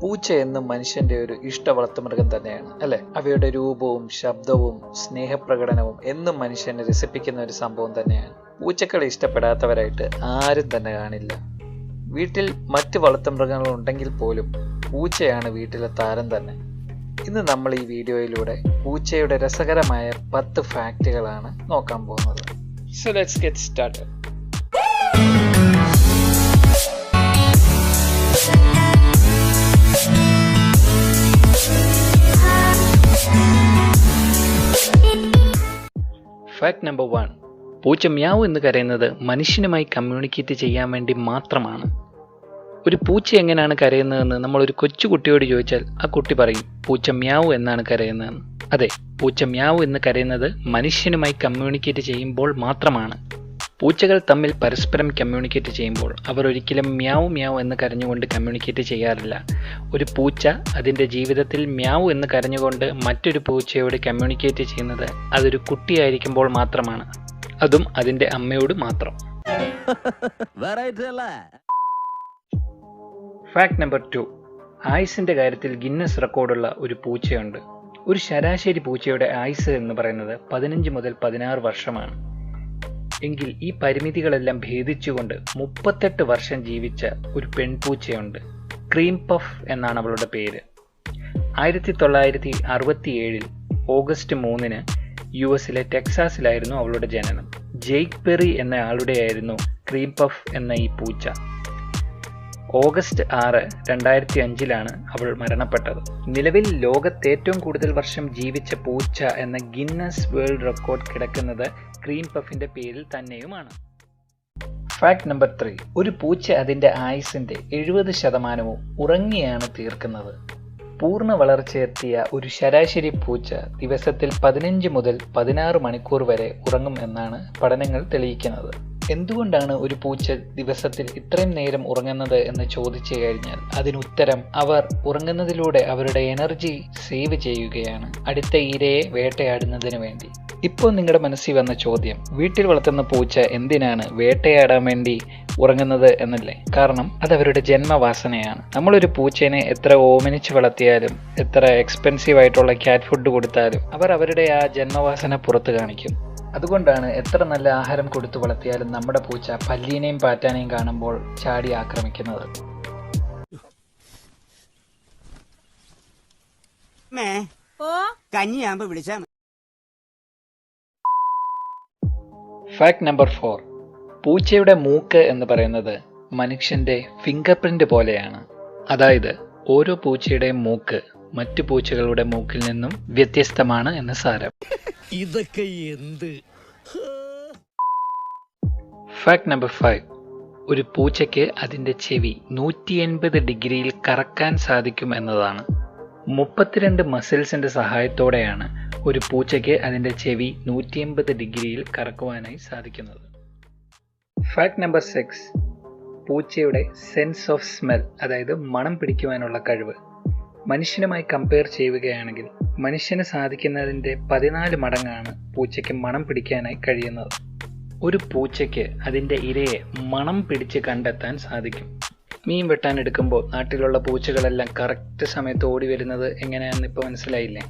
പൂച്ച എന്നും മനുഷ്യന്റെ ഒരു ഇഷ്ട വളർത്തുമൃഗം തന്നെയാണ് അല്ലെ. അവയുടെ രൂപവും ശബ്ദവും സ്നേഹപ്രകടനവും എന്നും മനുഷ്യനെ രസിപ്പിക്കുന്ന ഒരു സംഭവം തന്നെയാണ്. പൂച്ചക്കളെ ഇഷ്ടപ്പെടാത്തവരായിട്ട് ആരും തന്നെ കാണില്ല. വീട്ടിൽ മറ്റ് വളർത്തുമൃഗങ്ങൾ ഉണ്ടെങ്കിൽ പോലും പൂച്ചയാണ് വീട്ടിലെ താരം തന്നെ. ഇന്ന് നമ്മൾ ഈ വീഡിയോയിലൂടെ പൂച്ചയുടെ രസകരമായ 10 ഫാക്റ്റുകളാണ് നോക്കാൻ പോകുന്നത്. So let's get started. Fact number 1. പൂച്ച മ്യാവ് എന്ന് കരയുന്നത് മനുഷ്യനുമായി കമ്മ്യൂണിക്കേറ്റ് ചെയ്യാൻ വേണ്ടി മാത്രമാണ്. ഒരു പൂച്ച എങ്ങനെയാണ് കരയുന്നതെന്ന് നമ്മൾ ഒരു കൊച്ചുകുട്ടിയോട് ചോദിച്ചാൽ ആ കുട്ടി പറയും പൂച്ച മ്യാവ് എന്നാണ് കരയുന്നതെന്ന്. അതെ, പൂച്ച മ്യാവ് എന്ന് കരയുന്നത് മനുഷ്യനുമായി കമ്മ്യൂണിക്കേറ്റ് ചെയ്യുമ്പോൾ മാത്രമാണ്. പൂച്ചകൾ തമ്മിൽ പരസ്പരം കമ്മ്യൂണിക്കേറ്റ് ചെയ്യുമ്പോൾ അവർ ഒരിക്കലും മ്യാവ് മ്യാവ് എന്ന് കരഞ്ഞുകൊണ്ട് കമ്മ്യൂണിക്കേറ്റ് ചെയ്യാറില്ല. ഒരു പൂച്ച അതിൻ്റെ ജീവിതത്തിൽ മ്യാവ് എന്ന് കരഞ്ഞുകൊണ്ട് മറ്റൊരു പൂച്ചയോട് കമ്മ്യൂണിക്കേറ്റ് ചെയ്യുന്നത് അതൊരു കുട്ടിയായിരിക്കുമ്പോൾ മാത്രമാണ്, അതും അതിൻ്റെ അമ്മയോട് മാത്രം. Fact number 2. ആയുസിൻ്റെ കാര്യത്തിൽ ഗിന്നസ് റെക്കോർഡുള്ള ഒരു പൂച്ചയുണ്ട്. ഒരു ശരാശരി പൂച്ചയുടെ ആയുസ് എന്ന് പറയുന്നത് 15 മുതൽ 16 വർഷമാണ്. എങ്കിൽ ഈ പരിമിതികളെല്ലാം ഭേദിച്ചുകൊണ്ട് 38 വർഷം ജീവിച്ച ഒരു പെൺപൂച്ചയുണ്ട്. ക്രീം പഫ് എന്നാണ് അവളുടെ പേര്. 1967 ഓഗസ്റ്റ് 3 US ടെക്സാസിലായിരുന്നു അവളുടെ ജനനം. ജെയ്ക്ക് പെറി എന്ന ആളുടെയായിരുന്നു ക്രീം പഫ് എന്ന ഈ പൂച്ച. ഓഗസ്റ്റ് 6, 2005 അവൾ മരണപ്പെട്ടത്. നിലവിൽ ലോകത്ത് ഏറ്റവും കൂടുതൽ വർഷം ജീവിച്ച പൂച്ച എന്ന ഗിന്നസ് വേൾഡ് റെക്കോർഡ് കിടക്കുന്നത് ക്രീം പഫിന്റെ പേരിൽ തന്നെയുമാണ്. Fact number 3. ഒരു പൂച്ച അതിന്റെ ആയുസിന്റെ 70% ഉറങ്ങിയാണ് തീർക്കുന്നത്. പൂർണ്ണ വളർച്ചയെത്തിയ ഒരു ശരാശരി പൂച്ച ദിവസത്തിൽ 15 മുതൽ 16 മണിക്കൂർ വരെ ഉറങ്ങും എന്നാണ് പഠനങ്ങൾ തെളിയിക്കുന്നത്. എന്തുകൊണ്ടാണ് ഒരു പൂച്ച ദിവസത്തിൽ ഇത്രയും നേരം ഉറങ്ങുന്നത് എന്ന് ചോദിച്ചു കഴിഞ്ഞാൽ അതിനുത്തരം അവർ ഉറങ്ങുന്നതിലൂടെ അവരുടെ എനർജി സേവ് ചെയ്യുകയാണ് അടുത്ത ഇരയെ വേട്ടയാടുന്നതിന് വേണ്ടി. ഇപ്പോൾ നിങ്ങളുടെ മനസ്സിൽ വന്ന ചോദ്യം, വീട്ടിൽ വളർത്തുന്ന പൂച്ച എന്തിനാണ് വേട്ടയാടാൻ വേണ്ടി ഉറങ്ങുന്നത് എന്നല്ലേ? കാരണം അത് അവരുടെ ജന്മവാസനയാണ്. നമ്മളൊരു പൂച്ചേനെ എത്ര ഓമനിച്ച് വളർത്തിയാലും എത്ര എക്സ്പെൻസീവ് ആയിട്ടുള്ള ക്യാറ്റ് ഫുഡ് കൊടുത്താലും അവർ അവരുടെ ആ ജന്മവാസന പുറത്ത് കാണിക്കും. അതുകൊണ്ടാണ് എത്ര നല്ല ആഹാരം കൊടുത്തു വളർത്തിയാലും നമ്മുടെ പൂച്ച പല്ലീനെയും പാറ്റാനെയും കാണുമ്പോൾ ചാടി ആക്രമിക്കുന്നത്. Fact number 4. പൂച്ചയുടെ മൂക്ക് എന്ന് പറയുന്നത് മനുഷ്യന്റെ ഫിംഗർ പ്രിന്റ് പോലെയാണ്. അതായത് ഓരോ പൂച്ചയുടെയും മൂക്ക് മറ്റു പൂച്ചകളുടെ മൂക്കിൽ നിന്നും വ്യത്യസ്തമാണ് എന്ന് സാരം. ഇതൊക്കെ എന്ത്? Fact number 5. ഒരു പൂച്ചയ്ക്ക് അതിൻ്റെ ചെവി 180 ഡിഗ്രിയിൽ കറക്കാൻ സാധിക്കും എന്നതാണ്. 32 മസിൽസിന്റെ സഹായത്തോടെയാണ് ഒരു പൂച്ചയ്ക്ക് അതിൻ്റെ ചെവി 180 ഡിഗ്രിയിൽ കറക്കുവാനായി സാധിക്കുന്നത്. Fact number 6. പൂച്ചയുടെ സെൻസ് ഓഫ് സ്മെൽ, അതായത് മണം പിടിക്കുവാനുള്ള കഴിവ് മനുഷ്യനുമായി കമ്പയർ ചെയ്യുകയാണെങ്കിൽ മനുഷ്യന് സാധിക്കുന്നതിൻ്റെ 14 മടങ്ങാണ് പൂച്ചയ്ക്ക് മണം പിടിക്കാനായി കഴിയുന്നത്. ഒരു പൂച്ചയ്ക്ക് അതിൻ്റെ ഇരയെ മണം പിടിച്ച് കണ്ടെത്താൻ സാധിക്കും. മീൻ വെട്ടാൻ എടുക്കുമ്പോൾ നാട്ടിലുള്ള പൂച്ചകളെല്ലാം കറക്റ്റ് സമയത്ത് ഓടി വരുന്നത് എങ്ങനെയാണെന്ന് ഇപ്പൊ മനസ്സിലായില്ലേ?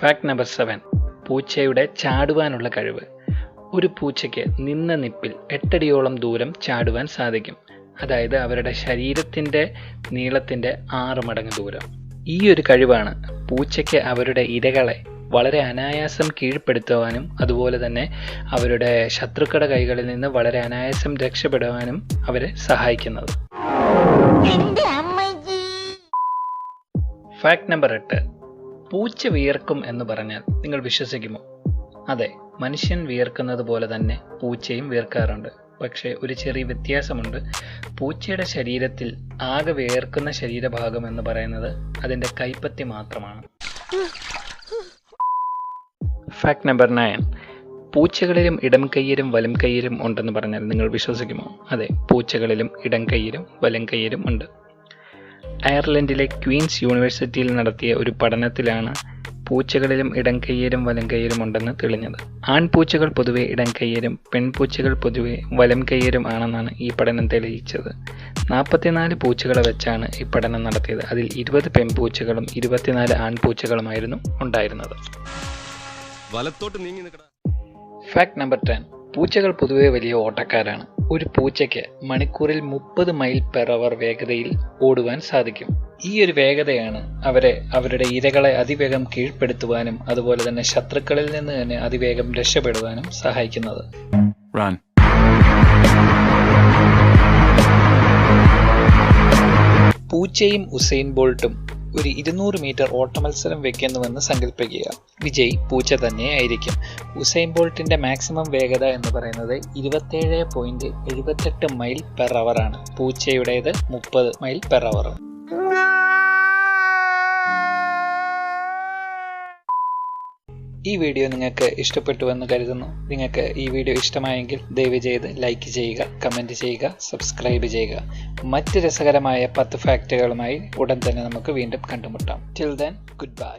Fact number 7. പൂച്ചയുടെ ചാടുവാനുള്ള കഴിവ്. ഒരു പൂച്ചയ്ക്ക് നിന്ന നിപ്പിൽ 8 അടിയോളം ദൂരം ചാടുവാൻ സാധിക്കും. അതായത് അവരുടെ ശരീരത്തിൻ്റെ നീളത്തിൻ്റെ 6 മടങ്ങ് ദൂരം. ഈ ഒരു കഴിവാണ് പൂച്ചയ്ക്ക് അവരുടെ ഇരകളെ വളരെ അനായാസം കീഴ്പ്പെടുത്തുവാനും അതുപോലെ തന്നെ അവരുടെ ശത്രുക്കളുടെ കൈകളിൽ നിന്ന് വളരെ അനായാസം രക്ഷപ്പെടുവാനും അവരെ സഹായിക്കുന്നത്. Fact number 8. പൂച്ച വിയർക്കും എന്ന് പറഞ്ഞാൽ നിങ്ങൾ വിശ്വസിക്കുമോ? അതെ, മനുഷ്യൻ വിയർക്കുന്നത് പോലെ തന്നെ പൂച്ചയും വിയർക്കാറുണ്ട്. പക്ഷേ ഒരു ചെറിയ വ്യത്യാസമുണ്ട്. പൂച്ചയുടെ ശരീരത്തിൽ ആകെ വിയർക്കുന്ന ശരീരഭാഗം എന്ന് പറയുന്നത് അതിൻ്റെ കൈപ്പത്തി മാത്രമാണ്. Fact number 9. പൂച്ചകളിലും ഇടം കയ്യിലും വലം കയ്യിലും ഉണ്ടെന്ന് പറഞ്ഞാൽ നിങ്ങൾ വിശ്വസിക്കുമോ? അതെ, പൂച്ചകളിലും ഇടം കയ്യിലും വലം കയ്യിലും ഉണ്ട്. അയർലൻഡിലെ ക്വീൻസ് യൂണിവേഴ്സിറ്റിയിൽ നടത്തിയ ഒരു പഠനത്തിലാണ് പൂച്ചകളിലും ഇടംകൈയ്യരും വലംകൈയ്യരും ഉണ്ടെന്ന് തെളിഞ്ഞത്. ആൺപൂച്ചകൾ പൊതുവെ ഇടംകൈയ്യരും പെൺപൂച്ചകൾ പൊതുവെ വലംകൈയ്യരും ആണെന്നാണ് ഈ പഠനം തെളിയിച്ചത്. 44 പൂച്ചകളെ വെച്ചാണ് ഈ പഠനം നടത്തിയത്. അതിൽ 20 പെൺപൂച്ചകളും 24 ആൺപൂച്ചകളുമായിരുന്നു ഉണ്ടായിരുന്നത്. Fact number 10. പൂച്ചകൾ പൊതുവെ വലിയ ഓട്ടക്കാരാണ്. ഒരു പൂച്ചയ്ക്ക് മണിക്കൂറിൽ 30 മൈൽ പെർ അവർ വേഗതയിൽ ഓടുവാൻ സാധിക്കും. ഈ ഒരു വേഗതയാണ് അവരെ അവരുടെ ഇരകളെ അതിവേഗം കീഴ്പ്പെടുത്തുവാനും അതുപോലെ തന്നെ ശത്രുക്കളിൽ നിന്ന് തന്നെ അതിവേഗം രക്ഷപ്പെടുവാനും സഹായിക്കുന്നത്. പൂച്ചയും ഉസൈൻ ബോൾട്ടും ഒരു 200 മീറ്റർ ഓട്ടമത്സരം വെക്കുന്നുവെന്ന് സങ്കല്പിക്കുക. വിജയ് പൂച്ച തന്നെയായിരിക്കും. ഉസൈൻ ബോൾട്ടിന്റെ മാക്സിമം വേഗത എന്ന് പറയുന്നത് 27.78 മൈൽ പെർ അവർ ആണ്. പൂച്ചയുടേത് 30 മൈൽ പെർ അവർ. ഈ വീഡിയോ നിങ്ങൾക്ക് ഇഷ്ടപ്പെട്ടുവെന്ന് കരുതുന്നു. നിങ്ങൾക്ക് ഈ വീഡിയോ ഇഷ്ടമായെങ്കിൽ ദയവ് ചെയ്ത് ലൈക്ക് ചെയ്യുക, കമൻറ്റ് ചെയ്യുക, സബ്സ്ക്രൈബ് ചെയ്യുക. മറ്റ് രസകരമായ 10 ഫാക്റ്റുകളുമായി ഉടൻ തന്നെ നമുക്ക് വീണ്ടും കണ്ടുമുട്ടാം. Till then, good bye.